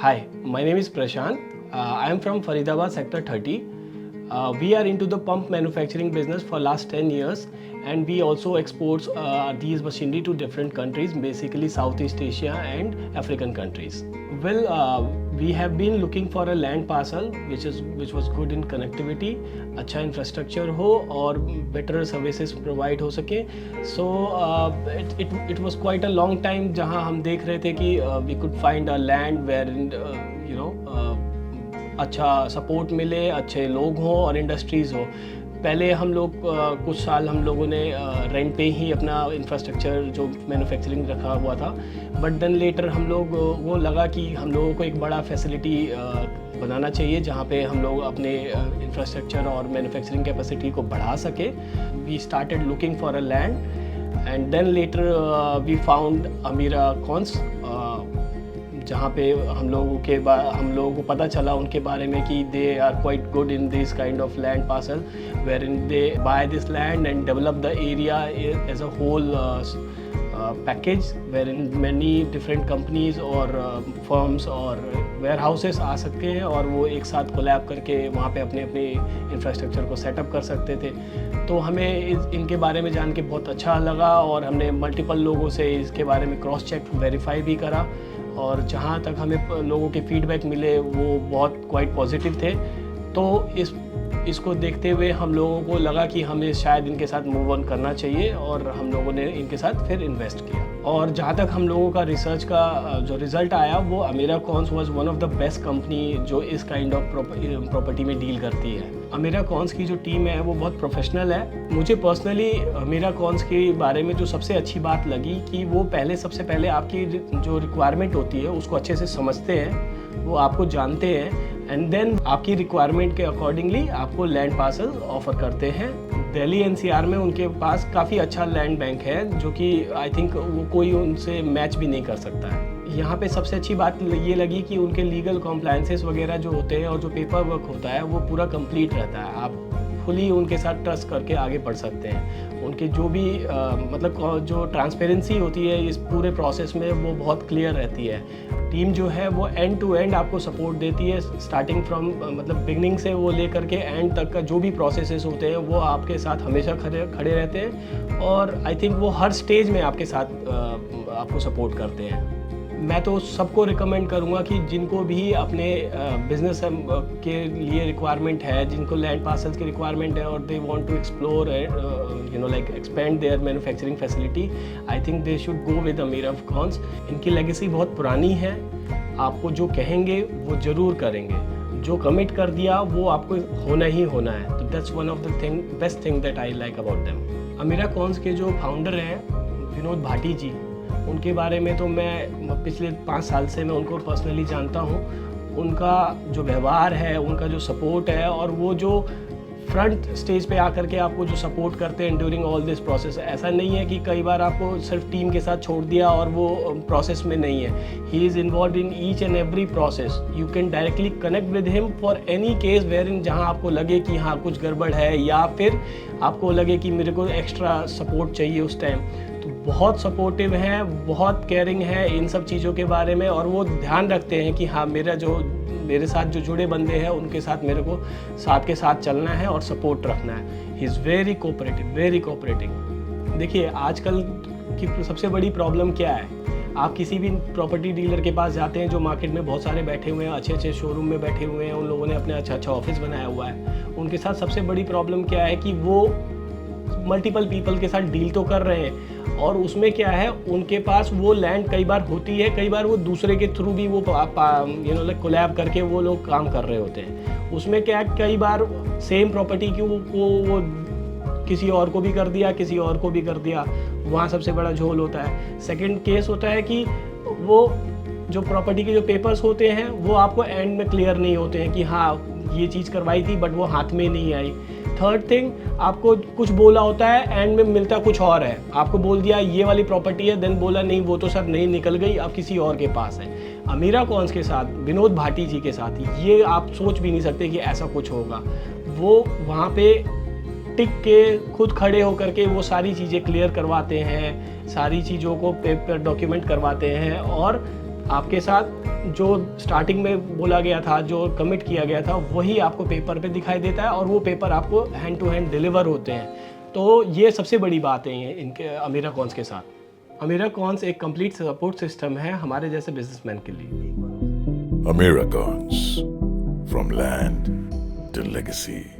Hi, my name is Prashant. I am from Faridabad Sector 30. We are into the pump manufacturing business for last 10 years, and we also export these machinery to different countries, basically Southeast Asia and African countries. Well, we have been looking for a land parcel which was good in connectivity, अच्छा infrastructure हो और better services provide हो सके. So it was quite a long time जहाँ हम देख रहे थे कि we could find a land where अच्छा सपोर्ट मिले, अच्छे लोग हों और इंडस्ट्रीज़ हो. पहले हम लोग कुछ साल हम लोगों ने रेंट पे ही अपना इंफ्रास्ट्रक्चर जो मैन्युफैक्चरिंग रखा हुआ था, बट देन लेटर हम लोग वो लगा कि हम लोगों को एक बड़ा फैसिलिटी बनाना चाहिए जहाँ पे हम लोग अपने इंफ्रास्ट्रक्चर और मैन्युफैक्चरिंग कैपेसिटी को बढ़ा सके. We started looking for a land and then later we found Amira Cons, जहाँ पे हम लोगों को पता चला उनके बारे में कि they are quite good in this kind of land parcel wherein they buy this land and develop the area as a whole package wherein many different companies और फर्म्स और वेयर हाउसेस आ सकते हैं और वो एक साथ collab करके वहाँ पे अपने अपने इंफ्रास्ट्रक्चर को सेटअप कर सकते थे. तो हमें इनके बारे में जान के बहुत अच्छा लगा और हमने मल्टीपल लोगों से इसके बारे में क्रॉस चेक वेरीफाई भी करा और जहाँ तक हमें लोगों के फीडबैक मिले वो बहुत क्वाइट पॉजिटिव थे. तो इसको देखते हुए हम लोगों को लगा कि हमें शायद इनके साथ मूव ऑन करना चाहिए और हम लोगों ने इनके साथ फिर इन्वेस्ट किया. और जहाँ तक हम लोगों का रिसर्च का जो रिज़ल्ट आया वो अमीरा कॉन्स was one of the best company जो इस काइंड ऑफ प्रॉपर्टी में डील करती है. अमीरा कॉन्स की जो टीम है वो बहुत प्रोफेशनल है. मुझे पर्सनली अमीरा कॉन्स के बारे में जो सबसे अच्छी बात लगी कि वो सबसे पहले आपकी जो रिक्वायरमेंट होती है उसको अच्छे से समझते हैं, वो आपको जानते हैं एंड देन आपकी रिक्वायरमेंट के अकॉर्डिंगली आपको लैंड पार्सल ऑफर करते हैं. दिल्ली एनसीआर में उनके पास काफ़ी अच्छा लैंड बैंक है जो कि आई थिंक वो कोई उनसे मैच भी नहीं कर सकता है. यहाँ पे सबसे अच्छी बात ये लगी कि उनके लीगल कॉम्प्लायंसेस वगैरह जो होते हैं और जो पेपर वर्क होता है वो पूरा कंप्लीट रहता है. आप फुली उनके साथ ट्रस्ट करके आगे बढ़ सकते हैं. उनके जो भी मतलब जो ट्रांसपेरेंसी होती है इस पूरे प्रोसेस में वो बहुत क्लियर रहती है. टीम जो है वो एंड टू एंड आपको सपोर्ट देती है, स्टार्टिंग फ्रॉम मतलब बिगनिंग से वो लेकर के एंड तक का जो भी प्रोसेसेस होते हैं वो आपके साथ हमेशा खड़े रहते हैं और आई थिंक वो हर स्टेज में आपके साथ आपको सपोर्ट करते हैं. मैं तो सबको रिकमेंड करूँगा कि जिनको भी अपने बिजनेस के लिए रिक्वायरमेंट है, जिनको लैंड पार्सल्स की रिक्वायरमेंट है और they want to explore like expand their manufacturing facility, I think they should go with Amira Cons. इनकी लेगेसी बहुत पुरानी है. आपको जो कहेंगे वो ज़रूर करेंगे, जो कमिट कर दिया वो आपको होना ही होना है. तो that's one of the best thing that I like about them. Amira cons के जो फाउंडर हैं विनोद भाटी जी, उनके बारे में तो मैं पिछले 5 साल से मैं उनको पर्सनली जानता हूँ. उनका जो व्यवहार है, उनका जो सपोर्ट है और वो जो फ्रंट स्टेज पे आकर के आपको जो सपोर्ट करते हैं ड्यूरिंग ऑल दिस प्रोसेस, ऐसा नहीं है कि कई बार आपको सिर्फ टीम के साथ छोड़ दिया और वो प्रोसेस में नहीं है. He is involved in each and every process. You can directly connect with him for any case where in जहाँ आपको लगे कि हाँ कुछ गड़बड़ है या फिर आपको लगे कि मेरे को एक्स्ट्रा सपोर्ट चाहिए उस टाइम. तो बहुत सपोर्टिव हैं, बहुत केयरिंग है इन सब चीज़ों के बारे में और वो ध्यान रखते हैं कि हाँ मेरे साथ जो जुड़े बंदे हैं उनके साथ मेरे को साथ के साथ चलना है और सपोर्ट रखना है. He is very cooperative. देखिए आजकल की सबसे बड़ी प्रॉब्लम क्या है, आप किसी भी प्रॉपर्टी डीलर के पास जाते हैं जो मार्केट में बहुत सारे बैठे हुए हैं, अच्छे शोरूम में बैठे हुए हैं, उन लोगों ने अपने अच्छा ऑफिस बनाया हुआ है. उनके साथ सबसे बड़ी प्रॉब्लम क्या है कि वो मल्टीपल पीपल के साथ डील तो कर रहे हैं और उसमें क्या है उनके पास वो लैंड कई बार होती है, कई बार वो दूसरे के थ्रू भी वो कोलैब करके वो लोग काम कर रहे होते हैं. उसमें क्या है कई बार सेम प्रॉपर्टी की वो किसी और को भी कर दिया, किसी और को भी कर दिया, वहाँ सबसे बड़ा झोल होता है. सेकंड केस होता है कि वो जो प्रॉपर्टी के जो पेपर्स होते हैं वो आपको एंड में क्लियर नहीं होते हैं कि हाँ ये चीज़ करवाई थी बट वो हाथ में नहीं आई. थर्ड थिंग, आपको कुछ बोला होता है एंड में मिलता कुछ और है. आपको बोल दिया ये वाली प्रॉपर्टी है, देन बोला नहीं वो तो सर नहीं निकल गई, अब किसी और के पास है. अमीरा कॉन्स के साथ, विनोद भाटी जी के साथ ये आप सोच भी नहीं सकते कि ऐसा कुछ होगा. वो वहाँ पे टिक के खुद खड़े होकर के वो सारी चीज़ें क्लियर करवाते हैं, सारी चीज़ों को पेपर डॉक्यूमेंट करवाते हैं और आपके साथ जो स्टार्टिंग में बोला गया था, जो कमिट किया गया था, वही आपको पेपर पे दिखाई देता है और वो पेपर आपको हैंड टू हैंड डिलीवर होते हैं। तो ये सबसे बड़ी बात है इनके अमीराकॉन्स के साथ। अमीराकॉन्स एक कंप्लीट सपोर्ट सिस्टम है हमारे जैसे बिजनेसमैन के लिए। Americans, from land to legacy.